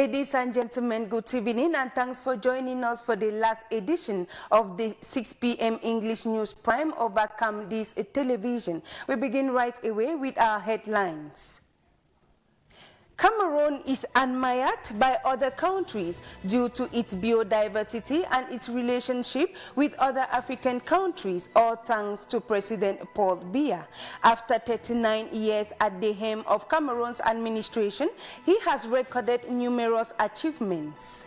Ladies and gentlemen, good evening and thanks for joining us for the last edition of the 6 p.m. English News Prime over Cam's television. We begin right away with our headlines. Cameroon is admired by other countries due to its biodiversity and its relationship with other African countries, all thanks to President Paul Biya. After 39 years at the helm of Cameroon's administration, he has recorded numerous achievements.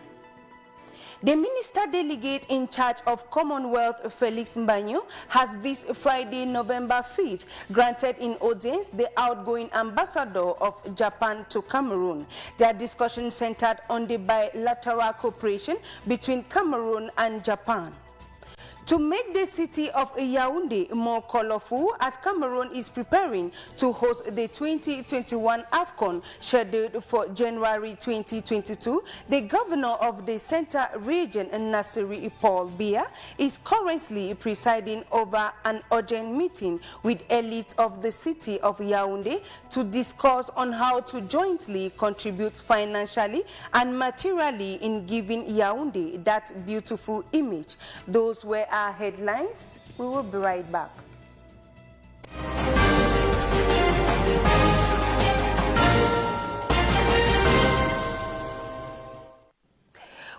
The minister delegate in charge of Commonwealth, Felix Mbanyo, has this Friday, November 5th, granted in audience the outgoing ambassador of Japan to Cameroon. Their discussion centered on the bilateral cooperation between Cameroon and Japan. To make the city of Yaoundé more colorful, as Cameroon is preparing to host the 2021 AFCON scheduled for January 2022, the governor of the Central Region, Nasiri Paul Biya, is currently presiding over an urgent meeting with elites of the city of Yaoundé to discuss on how to jointly contribute financially and materially in giving Yaoundé that beautiful image. Those were our headlines. We will be right back.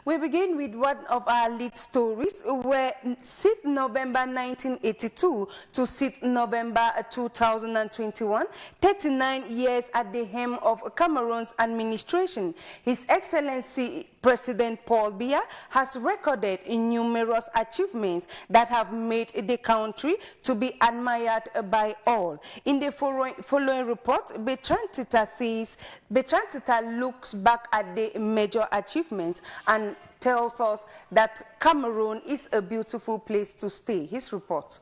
We begin with one of our lead stories where 6th November 1982 to 6th November 2021, 39 years at the helm of Cameroon's administration, His Excellency President Paul Biya has recorded numerous achievements that have made the country to be admired by all. In the following report, BrigadeAntiSardinard says BrigadeAntiSardinard looks back at the major achievements and tells us that Cameroon is a beautiful place to stay. His report.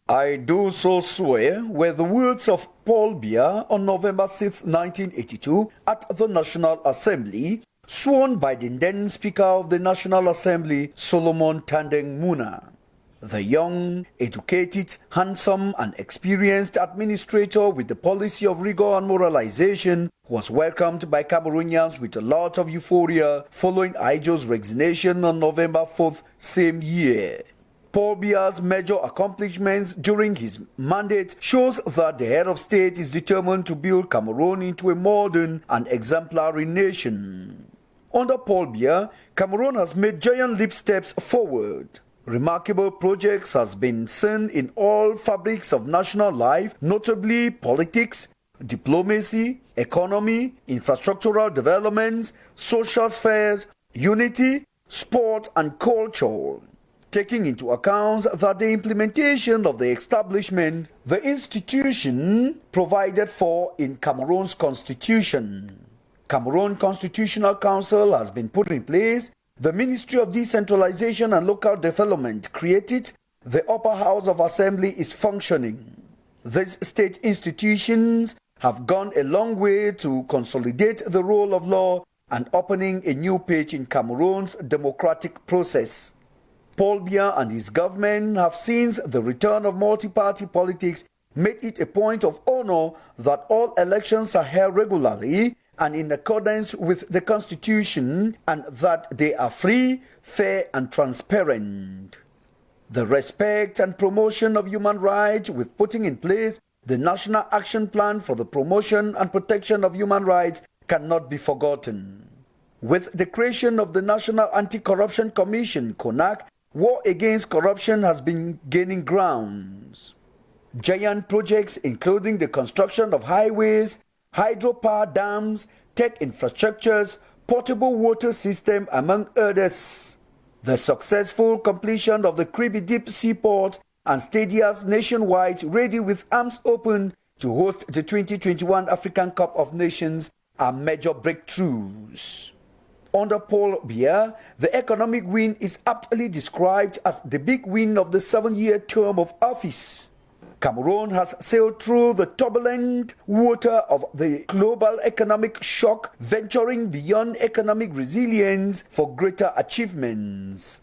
I do so swear were the words of Paul Biya on November 6, 1982 at the National Assembly, sworn by the then Speaker of the National Assembly, Solomon Tandeng Muna. The young, educated, handsome and experienced administrator with the policy of rigor and moralization was welcomed by Cameroonians with a lot of euphoria following Ijo's resignation on November 4th same year. Paul Biya's major accomplishments during his mandate shows that the head of state is determined to build Cameroon into a modern and exemplary nation. Under Paul Biya, Cameroon has made giant leap steps forward. Remarkable projects has been seen in all fabrics of national life, notably politics, diplomacy, economy, infrastructural developments, social spheres, unity, sport and culture. Taking into account that the implementation of the establishment, the institution provided for in Cameroon's constitution. Cameroon Constitutional Council has been put in place, the Ministry of Decentralization and Local Development created, the upper house of assembly is functioning. These state institutions have gone a long way to consolidate the rule of law and opening a new page in Cameroon's democratic process. Paul Biya and his government have, since the return of multi-party politics, made it a point of honor that all elections are held regularly and in accordance with the Constitution, and that they are free, fair and transparent. The respect and promotion of human rights, with putting in place the National Action Plan for the Promotion and Protection of Human Rights, cannot be forgotten. With the creation of the National Anti-Corruption Commission, CONAC, war against corruption has been gaining grounds. Giant projects including the construction of highways, hydropower dams, tech infrastructures, portable water system, among others. The successful completion of the Crise deep seaport and stadiums nationwide ready with arms open to host the 2021 African Cup of Nations are major breakthroughs. Under Paul Biya, the economic win is aptly described as the big win of the 7-year term of office. Cameroon has sailed through the turbulent water of the global economic shock, venturing beyond economic resilience for greater achievements.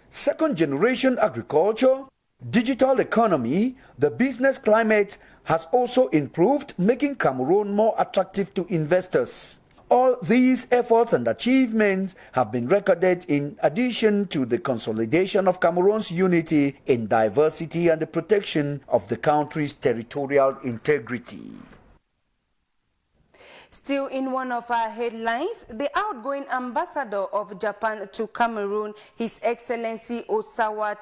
Second-generation agriculture, digital economy, the business climate has also improved, making Cameroon more attractive to investors. All these efforts and achievements have been recorded in addition to the consolidation of Cameroon's unity in diversity and the protection of the country's territorial integrity. Still in one of our headlines, the outgoing ambassador of Japan to Cameroon, His Excellency Osawa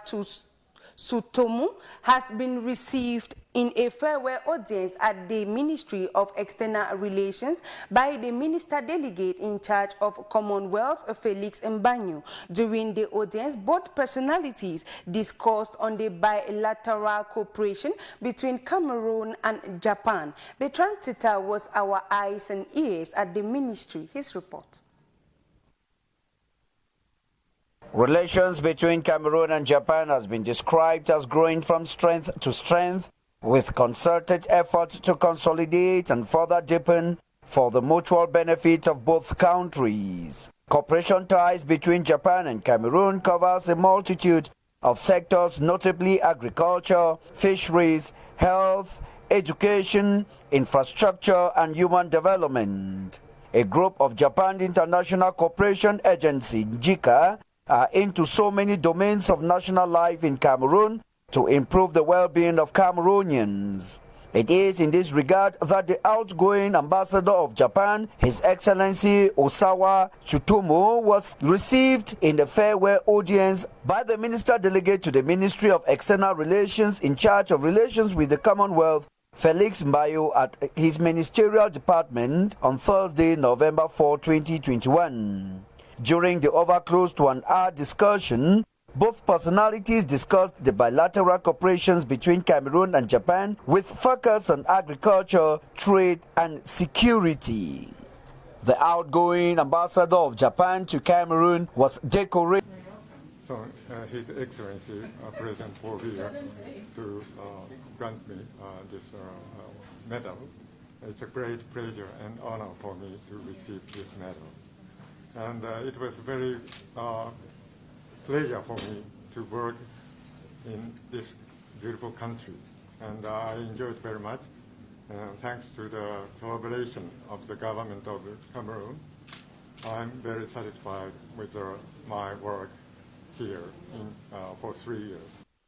Tsutomu, has been received in a farewell audience at the Ministry of External Relations by the Minister Delegate in charge of Commonwealth, Felix Mbanyu. During the audience, both personalities discussed on the bilateral cooperation between Cameroon and Japan. Bertrand Tita was our eyes and ears at the ministry. His report. Relations between Cameroon and Japan has been described as growing from strength to strength, with concerted efforts to consolidate and further deepen for the mutual benefit of both countries. Cooperation ties between Japan and Cameroon covers a multitude of sectors, notably agriculture, fisheries, health, education, infrastructure, and human development. A group of Japan International Cooperation Agency, JICA, are into so many domains of national life in Cameroon to improve the well-being of Cameroonians. It is in this regard that the outgoing ambassador of Japan, His Excellency Osawa Tsutomu, was received in a farewell audience by the Minister Delegate to the Ministry of External Relations in charge of relations with the Commonwealth, Felix Mbanyu, at his ministerial department on Thursday, November 4, 2021. During the over close to an hour discussion, both personalities discussed the bilateral cooperations between Cameroon and Japan with focus on agriculture, trade, and security. The outgoing ambassador of Japan to Cameroon was decorated. So, His Excellency President Paul Biya to grant me this medal. It's a great pleasure and honor for me to receive this medal. And it was very pleasure for me to work in this beautiful country. And I enjoyed very much. Thanks to the collaboration of the government of Cameroon, I'm very satisfied with my work here for 3 years.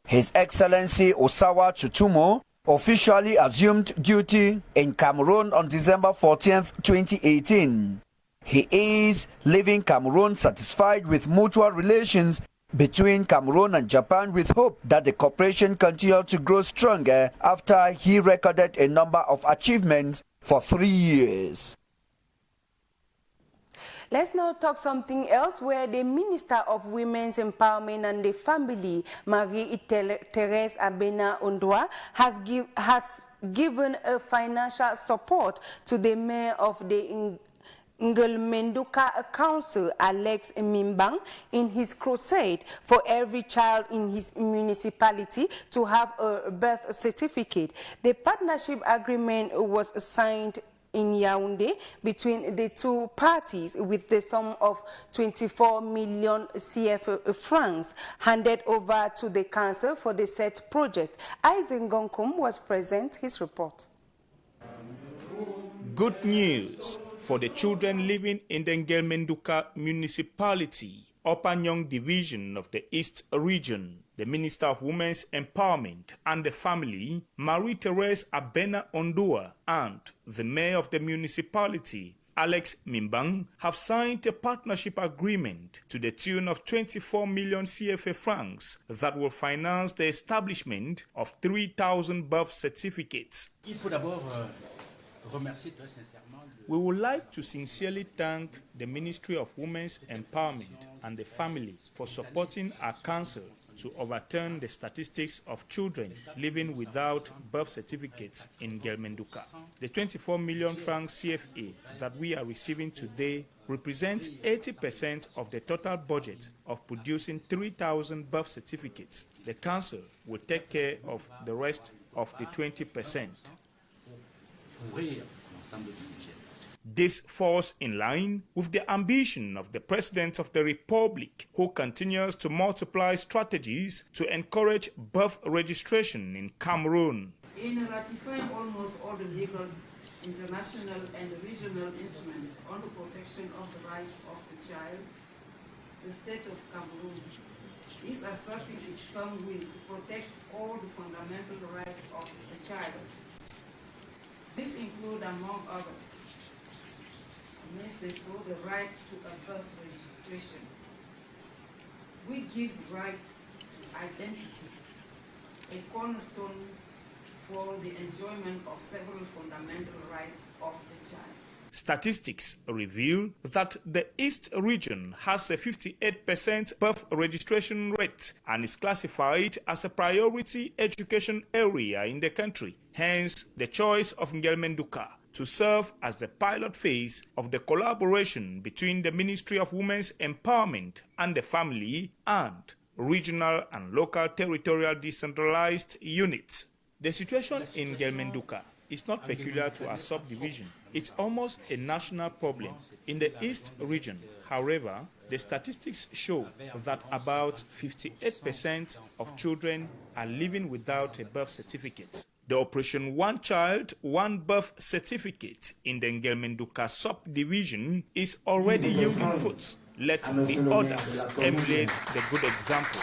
His Excellency Osawa Tsutomu officially assumed duty in Cameroon on December 14th, 2018. He is leaving Cameroon satisfied with mutual relations between Cameroon and Japan, with hope that the cooperation continues to grow stronger after he recorded a number of achievements for 3 years. Let's now talk something else, where the Minister of Women's Empowerment and the Family, Marie-Thérèse Abena-Ondoa, has given a financial support to the mayor of the Nglemenduka Council, Alex Mimbang, in his crusade for every child in his municipality to have a birth certificate. The partnership agreement was signed in Yaoundé between the two parties, with the sum of 24 million CFA francs handed over to the council for the said project. Isaac Ngonkum was present. His report. Good news for the children living in the Nglemenduka municipality, Upper Nyong division of the East region. The Minister of Women's Empowerment and the Family, Marie-Thérèse Abena-Ondoa, and the Mayor of the municipality, Alex Mimbang, have signed a partnership agreement to the tune of 24 million CFA francs that will finance the establishment of 3,000 birth certificates. We would like to sincerely thank the Ministry of Women's Empowerment and the Family for supporting our council to overturn the statistics of children living without birth certificates in Nglemenduka. The 24 million francs CFA that we are receiving today represents 80% of the total budget of producing 3,000 birth certificates. The council will take care of the rest of the 20%. This falls in line with the ambition of the President of the Republic, who continues to multiply strategies to encourage birth registration in Cameroon. In ratifying almost all the legal international and regional instruments on the protection of the rights of the child, the state of Cameroon is asserting its firm will to protect all the fundamental rights of the child. These include, among others, may say so, the right to a birth registration, which gives right to identity, a cornerstone for the enjoyment of several fundamental rights of the child. Statistics reveal that the East region has a 58% birth registration rate and is classified as a priority education area in the country. Hence, the choice of Ngelmenduka to serve as the pilot phase of the collaboration between the Ministry of Women's Empowerment and the Family and regional and local territorial decentralized units. The situation in Ngelmenduka is not peculiar to our subdivision. It's almost a national problem. In the East region, however, the statistics show that about 58% of children are living without a birth certificate. The Operation One Child, One Birth Certificate in the Ngelmenduka subdivision is already yielding fruits. Let the others emulate the good example.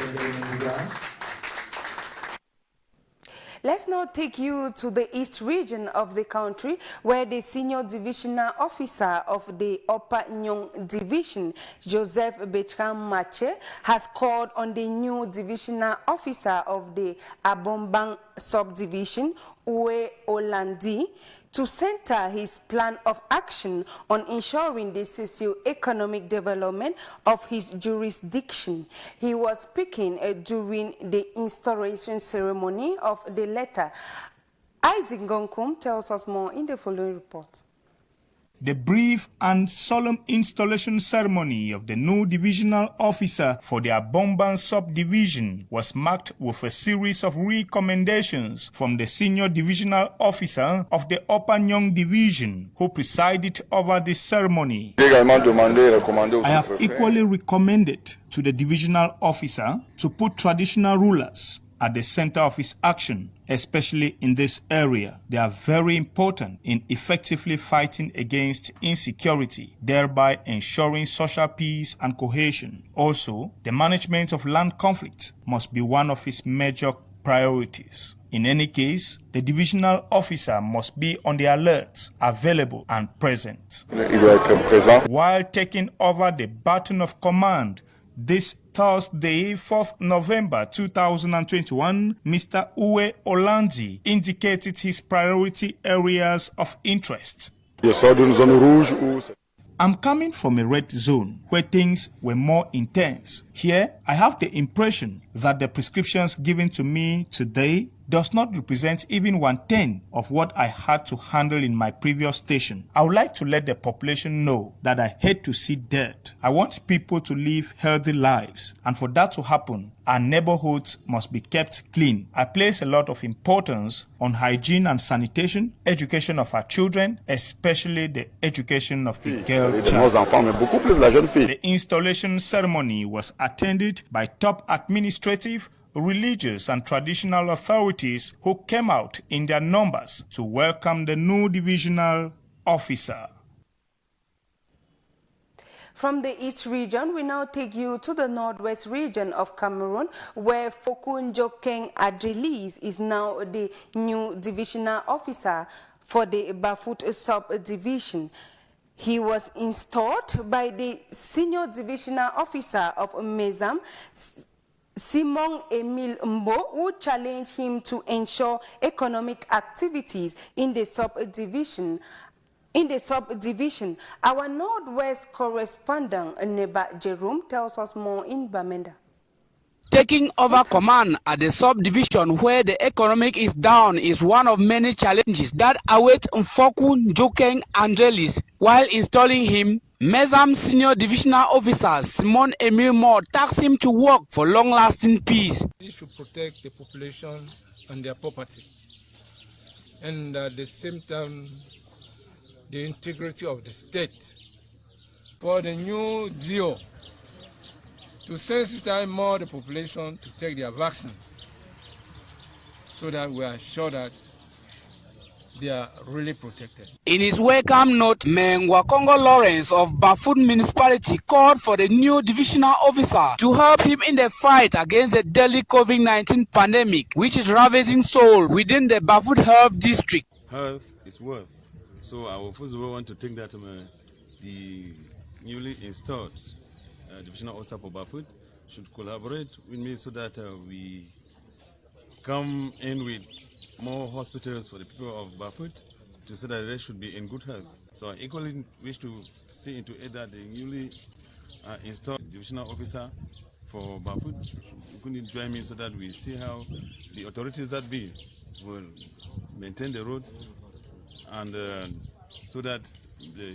Let's now take you to the East region of the country, where the Senior Divisional Officer of the Upper Nyong Division, Joseph Bertrand Mache, has called on the new Divisional Officer of the Abombang Subdivision, Uwe Olandi, to center his plan of action on ensuring the socio-economic development of his jurisdiction. He was speaking during the installation ceremony of the letter. Isaac Gonkum tells us more in the following report. The brief and solemn installation ceremony of the new divisional officer for the Abombang subdivision was marked with a series of recommendations from the senior divisional officer of the Upper Nyong division, who presided over the ceremony. I have equally recommended to the divisional officer to put traditional rulers at the center of his action, especially in this area. They are very important in effectively fighting against insecurity, thereby ensuring social peace and cohesion. Also, the management of land conflict must be one of his major priorities. In any case, the divisional officer must be on the alert, available and present. While taking over the baton of command this Thursday, 4th November 2021, Mr. Uwe Olandi indicated his priority areas of interest. I'm coming from a red zone where things were more intense. Here, I have the impression that the prescriptions given to me today does not represent even 1/10 of what I had to handle in my previous station. I would like to let the population know that I hate to see death. I want people to live healthy lives, and for that to happen, our neighborhoods must be kept clean. I place a lot of importance on hygiene and sanitation, education of our children, especially the education of the girl child. The installation ceremony was attended by top administrative, religious and traditional authorities who came out in their numbers to welcome the new divisional officer. From the East region, we now take you to the Northwest region of Cameroon, where Fokun Jokeng Adrelis is now the new divisional officer for the Bafut subdivision. He was installed by the senior divisional officer of Mezam, Simon Emile Mbo, who challenged him to ensure economic activities in the subdivision. Our Northwest correspondent, Neba Jerome, tells us more in Bamenda. Taking over command at the subdivision where the economic is down is one of many challenges that await Mfoku Jokeng Andrelis. While installing him, Mezam senior divisional officer Simon Emile Moore tasked him to work for long-lasting peace. He should protect the population and their property, and at the same time, the integrity of the state. For the new GO to sensitize more the population to take their vaccine, so that we are sure that they are really protected. In his welcome note, Mengwa Congo Lawrence of Bafut Municipality called for the new divisional officer to help him in the fight against the deadly COVID-19 pandemic, which is ravaging soul within the Bafut Health District. Health is wealth. So I will first of all want to take that the newly installed divisional officer for Bafut should collaborate with me so that we come in with more hospitals for the people of Bafut to say that they should be in good health. So I equally wish to see into it that the newly installed divisional officer for Bafut could join me so that we see how the authorities that be will maintain the roads and so that the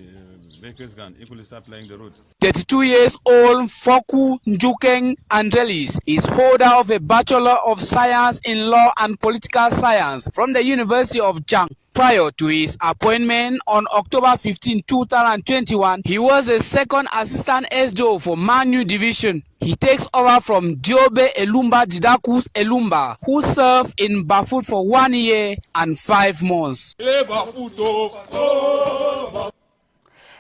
vehicles can equally start playing the road. 32 years old Foku Njukeng Andrelis is holder of a Bachelor of Science in Law and Political Science from the University of Jang. Prior to his appointment on October 15, 2021, he was a second assistant SDO for Manu Division. He takes over from Diobe Elumba Didakus Elumba, who served in Bafut for 1 year and 5 months.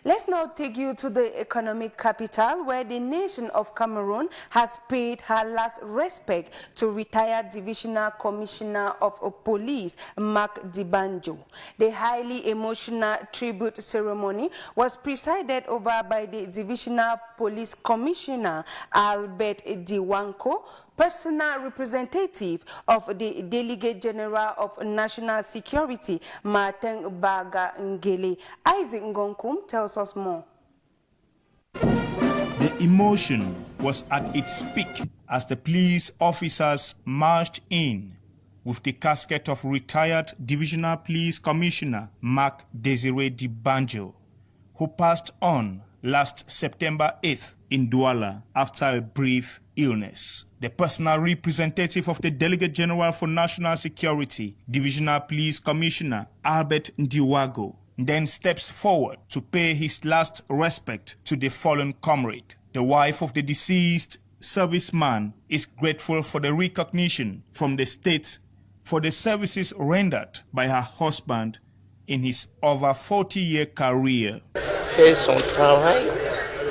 Let's now take you to the economic capital, where the nation of Cameroon has paid her last respect to retired Divisional Commissioner of Police, Mark Dibanjo. The highly emotional tribute ceremony was presided over by the Divisional Police Commissioner, Albert Diwanko, personal representative of the Delegate General of National Security, Martin Baga Ngele. Isaac Ngonkum tells us more. The emotion was at its peak as the police officers marched in with the casket of retired Divisional Police Commissioner Mark Desiree Dibanjo, who passed on last September 8th in Douala after a brief illness. The personal representative of the Delegate General for National Security, Divisional Police Commissioner Albert Ndiwago, then steps forward to pay his last respect to the fallen comrade. The wife of the deceased serviceman is grateful for the recognition from the state for the services rendered by her husband in his over 40-year career.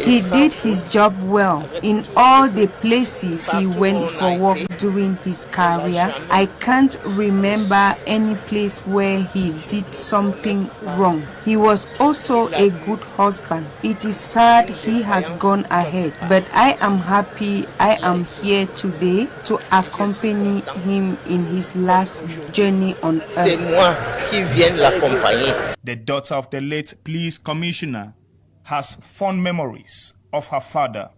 He did his job well in all the places he went for work during his career. I can't remember any place where he did something wrong. He was also a good husband. It is sad he has gone ahead, but I am happy I am here today to accompany him in his last journey on earth. The daughter of the late police commissioner has fond memories of her father.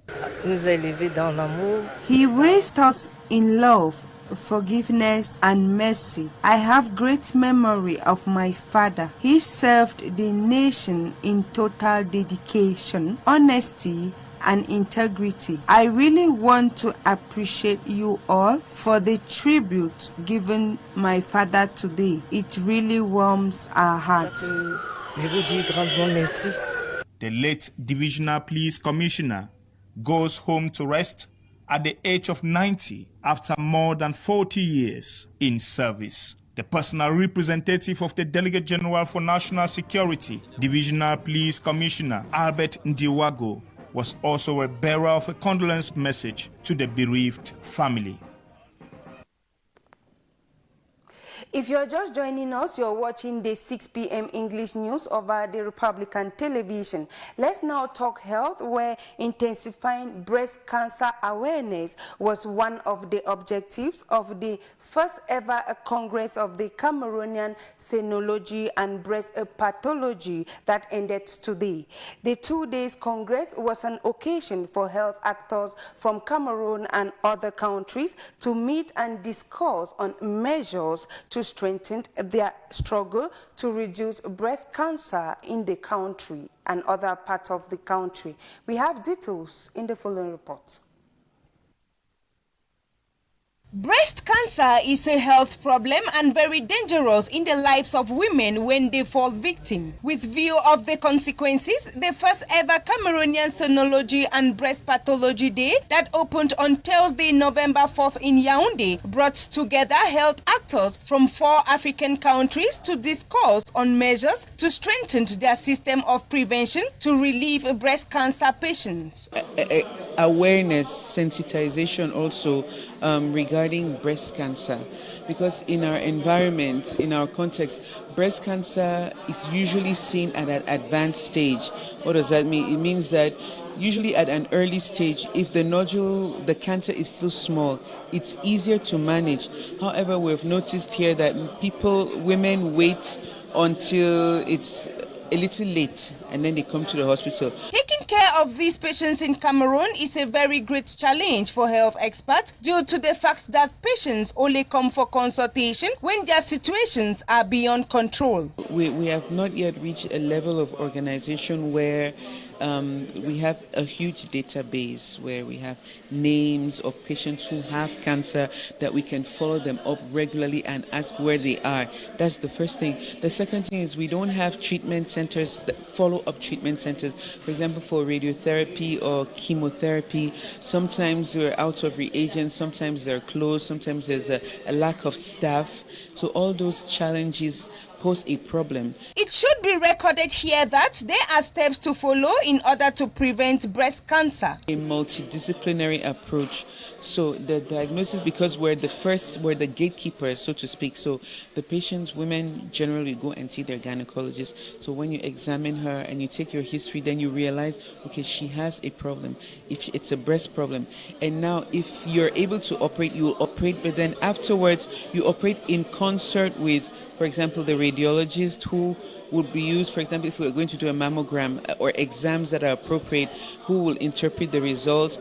He raised us in love, forgiveness, and mercy. I have great memory of my father. He served the nation in total dedication, honesty, and integrity. I really want to appreciate you all for the tribute given my father today. It really warms our hearts. The late Divisional Police Commissioner goes home to rest at the age of 90 after more than 40 years in service. The personal representative of the Delegate General for National Security, Divisional Police Commissioner Albert Ndiwago, was also a bearer of a condolence message to the bereaved family. If you're just joining us, you're watching the 6 p.m. English news over the Republican television. Let's now talk health, where intensifying breast cancer awareness was one of the objectives of the first ever Congress of the Cameroonian Senology and Breast Pathology that ended today. The 2 days Congress was an occasion for health actors from Cameroon and other countries to meet and discuss on measures to strengthen their struggle to reduce breast cancer in the country and other parts of the country. We have details in the following report. Breast cancer cancer is a health problem and very dangerous in the lives of women when they fall victim. With view of the consequences, the first ever Cameroonian Sonology and Breast Pathology Day that opened on Thursday, November 4th in Yaoundé brought together health actors from 4 African countries to discuss on measures to strengthen their system of prevention to relieve breast cancer patients. Awareness, sensitization also regarding breast cancer, because in our environment, in our context, breast cancer is usually seen at an advanced stage. What does that mean? It means that usually at an early stage, if the nodule, the cancer is still small, it's easier to manage. However, we've noticed here that women wait until it's a little late and then they come to the hospital. Taking care of these patients in Cameroon is a very great challenge for health experts due to the fact that patients only come for consultation when their situations are beyond control. We have not yet reached a level of organization where we have a huge database where we have names of patients who have cancer that we can follow them up regularly and ask where they are. That's the first thing. The second thing is we don't have treatment centers, follow-up treatment centers. For example, for radiotherapy or chemotherapy, sometimes we're out of reagents, sometimes they're closed, sometimes there's a lack of staff. So all those challenges pose a problem. It should be recorded here that there are steps to follow in order to prevent breast cancer. A multidisciplinary approach. So the diagnosis, because we're the gatekeepers, so to speak. So the patients, women generally go and see their gynecologist. So when you examine her and you take your history, then you realize, okay, she has a problem. If it's a breast problem. And now if you're able to operate, you will operate, but then afterwards you operate in concert with, for example, the radiologist who would be used, for example, if we are going to do a mammogram or exams that are appropriate, who will interpret the results,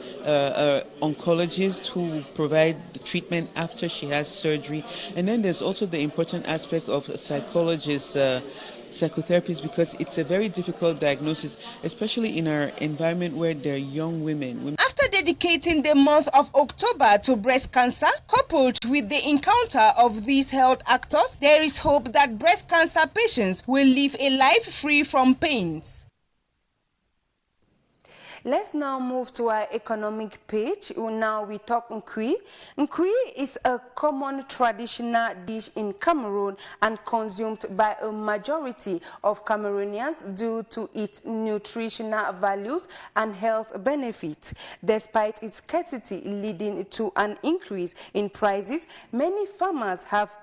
oncologist who will provide the treatment after she has surgery. And then there's also the important aspect of psychologists, psychotherapists, because it's a very difficult diagnosis, especially in our environment where there are young women. After dedicating the month of October to breast cancer, coupled with the encounter of these health actors, there is hope that breast cancer patients will live a life free from pains. Let's now move to our economic page. Now we talk nkui. Nkui is a common traditional dish in Cameroon and consumed by a majority of Cameroonians due to its nutritional values and health benefits. Despite its scarcity leading to an increase in prices, many farmers have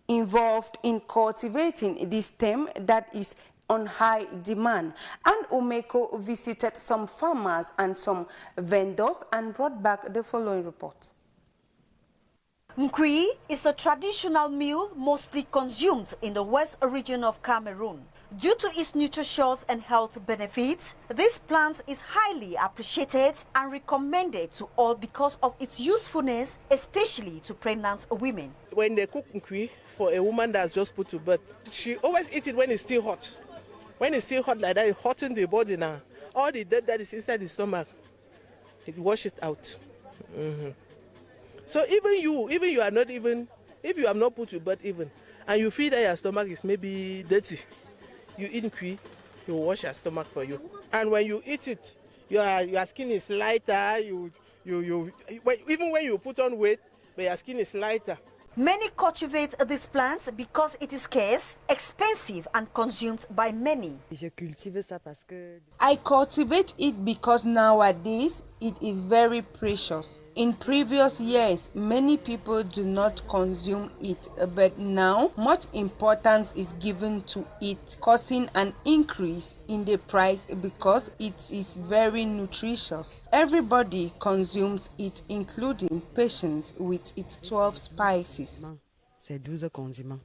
involved in cultivating this stem that is on high demand. And Umeko visited some farmers and some vendors and brought back the following report. Nkui is a traditional meal mostly consumed in the west region of Cameroon. Due to its nutritious and health benefits, this plant is highly appreciated and recommended to all because of its usefulness, especially to pregnant women. When they cook nkui for a woman that's just put to birth, she always eats it when it's still hot. When it's still hot like that, it hottens the body now. All the dirt that is inside the stomach, it washes out. So even you are not even, if you have not put to birth even, and you feel that your stomach is maybe dirty, you eat nkui, you wash your stomach for you. And when you eat it, your skin is lighter. Even when you put on weight, but your skin is lighter. Many cultivate this plant because it is scarce, expensive and consumed by many. I cultivate it because nowadays it is very precious. In previous years, many people do not consume it, but now much importance is given to it, causing an increase in the price because it is very nutritious. Everybody consumes it, including patients with its 12 spices.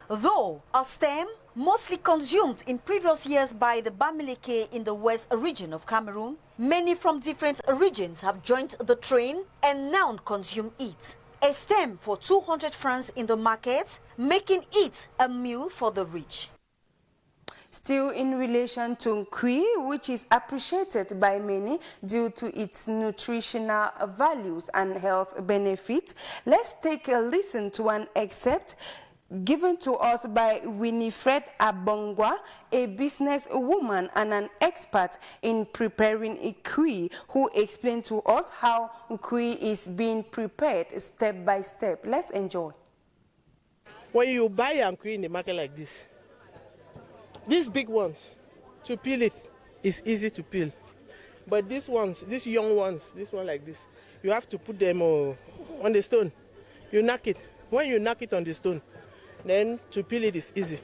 Though a stem mostly consumed in previous years by the Bamileke in the west region of Cameroon, many from different regions have joined the train and now consume it. A stem for 200 francs in the market, making it a meal for the rich. Still in relation to Nkui, which is appreciated by many due to its nutritional values and health benefits, let's take a listen to an excerpt given to us by Winifred Abongwa, a businesswoman and an expert in preparing Nkui, who explained to us how Nkui is being prepared step by step. Let's enjoy. When you buy Nkui in the market like this, these big ones, to peel it is easy to peel. But these ones, these young ones, this one like this, you have to put them on the stone. You knock it. When you knock it on the stone, then to peel it is easy.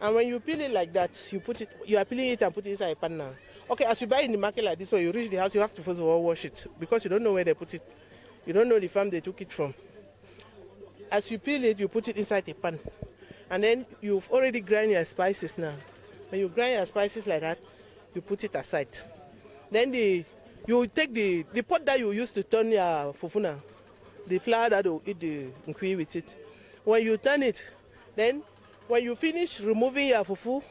And when you peel it like that, you are peeling it and put it inside a pan now. Okay, as you buy in the market like this, when you reach the house, you have to first of all wash it because you don't know where they put it. You don't know the farm they took it from. As you peel it, you put it inside a pan. And then you've already grind your spices now. When you grind your spices like that, you put it aside. Then you take the pot that you use to turn your fufu now, the flour that will eat the Nkui with it. When you turn it, then when you finish removing your fufu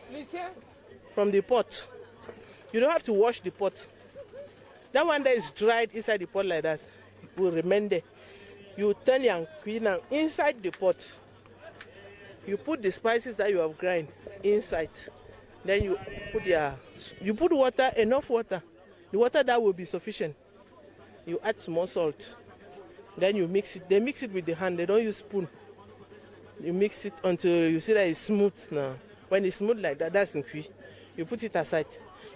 from the pot, you don't have to wash the pot. That one that is dried inside the pot like that will remain there. You turn your Nkui now inside the pot. You put the spices that you have grind inside. Then you put water, enough water. The water that will be sufficient. You add small salt. Then you mix it. They mix it with the hand. They don't use spoon. You mix it until you see that it's smooth now. When it's smooth like that, that's Nkui. You put it aside.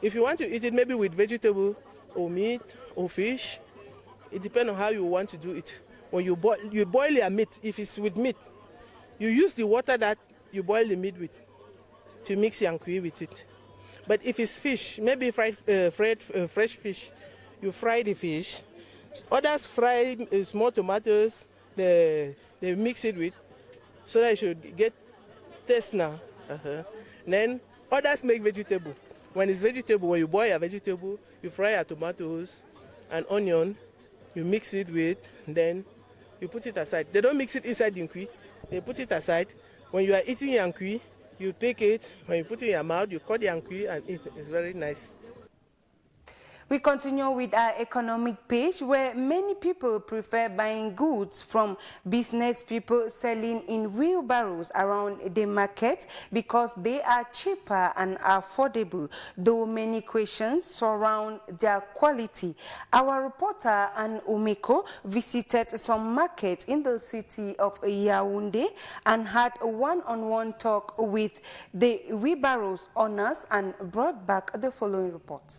If you want to eat it maybe with vegetable or meat or fish, it depends on how you want to do it. When you boil your meat, if it's with meat, you use the water that you boil the meat with to mix your Nkui with it. But if it's fish, maybe fresh fish, you fry the fish. Others fry small tomatoes, they mix it with, so that you should get taste now. Then others make vegetable. When it's vegetable, when you boil your vegetable, you fry your tomatoes and onion, you mix it with, then you put it aside. They don't mix it inside the Nkui. They put it aside. When you are eating your Nkui, you pick it. When you put it in your mouth, you cut the Nkui and eat. It's very nice. We continue with our economic page, where many people prefer buying goods from business people selling in wheelbarrows around the market because they are cheaper and affordable, though many questions surround their quality. Our reporter, Ann Umeko, visited some markets in the city of Yaoundé and had a one-on-one talk with the wheelbarrows owners and brought back the following report.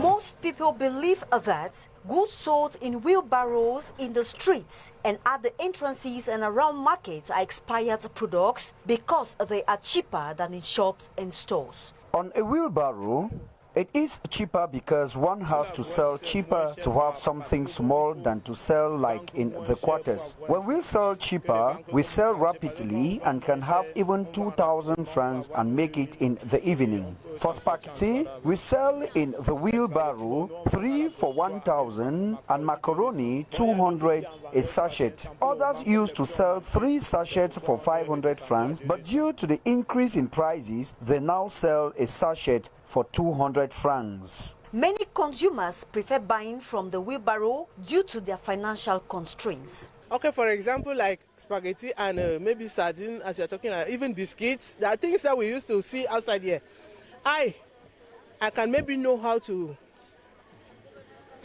Most people believe that goods sold in wheelbarrows in the streets and at the entrances and around markets are expired products because they are cheaper than in shops and stores. On a wheelbarrow, it is cheaper because one has to sell cheaper to have something small than to sell like in the quarters. When we sell cheaper, we sell rapidly and can have even 2,000 francs and make it in the evening. For spaghetti, we sell in the wheelbarrow 3 for 1,000 and macaroni 200 a sachet. Others used to sell 3 sachets for 500 francs, but due to the increase in prices, they now sell a sachet for 200 francs. Many consumers prefer buying from the wheelbarrow due to their financial constraints. Okay, for example, like spaghetti and maybe sardine, as you're talking about, even biscuits, there are things that we used to see outside here. I can maybe know how to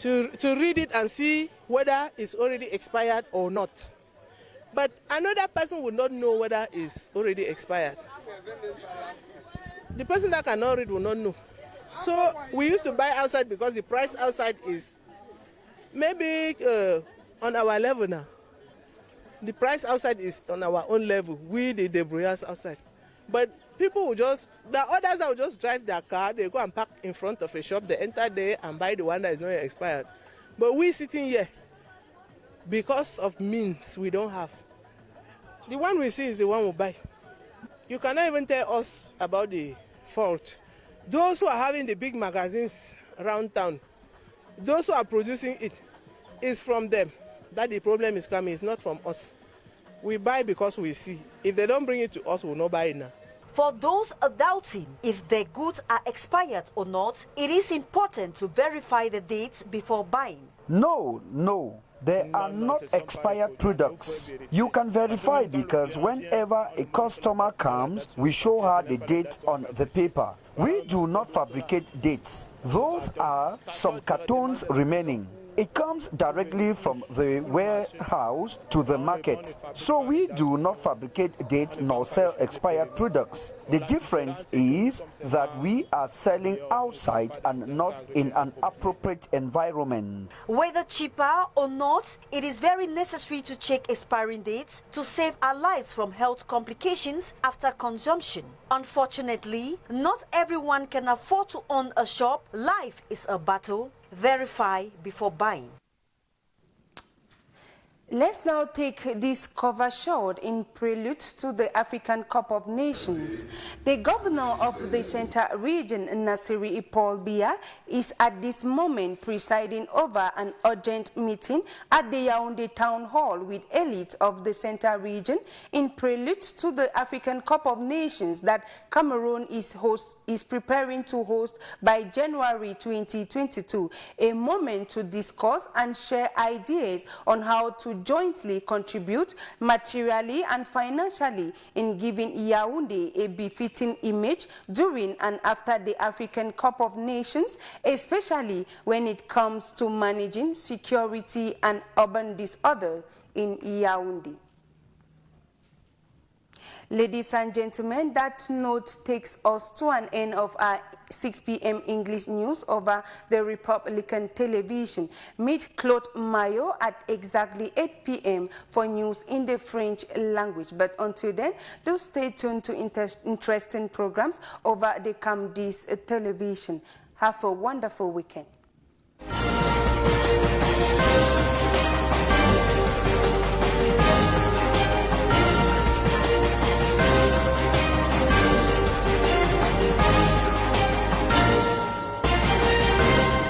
read it and see whether it's already expired or not. But another person would not know whether it's already expired. The person that cannot read will not know. So we used to buy outside because the price outside is maybe on our level now. The price outside is on our own level. We the debrouillards outside. But people will the others that will just drive their car, they go and park in front of a shop, they enter there and buy the one that is not yet expired. But we sitting here, because of means we don't have, the one we see is the one we buy. You cannot even tell us about the fault. Those who are having the big magazines around town, those who are producing it, is from them that the problem is coming. It's not from us. We buy because we see. If they don't bring it to us, we'll not buy it now. For those doubting if their goods are expired or not, it is important to verify the dates before buying. No. They are not expired products. You can verify because whenever a customer comes, we show her the date on the paper. We do not fabricate dates. Those are some cartons remaining. It comes directly from the warehouse to the market. So we do not fabricate dates nor sell expired products. The difference is that we are selling outside and not in an appropriate environment. Whether cheaper or not, it is very necessary to check expiring dates to save our lives from health complications after consumption. Unfortunately, not everyone can afford to own a shop. Life is a battle. Verify before buying. Let's now take this cover shot in prelude to the African Cup of Nations. The governor of the Central Region, Nasiri Paul Biya, is at this moment presiding over an urgent meeting at the Yaoundé Town Hall with elites of the Central Region in prelude to the African Cup of Nations that Cameroon is preparing to host by January 2022, a moment to discuss and share ideas on how to jointly contribute materially and financially in giving Yaoundé a befitting image during and after the African Cup of Nations, especially when it comes to managing security and urban disorder in Yaoundé. Ladies and gentlemen, that note takes us to an end of our 6 p.m. English news over the Republican television. Meet Claude Mayo at exactly 8 p.m. for news in the French language. But until then, do stay tuned to interesting programs over the CAMDIS television. Have a wonderful weekend.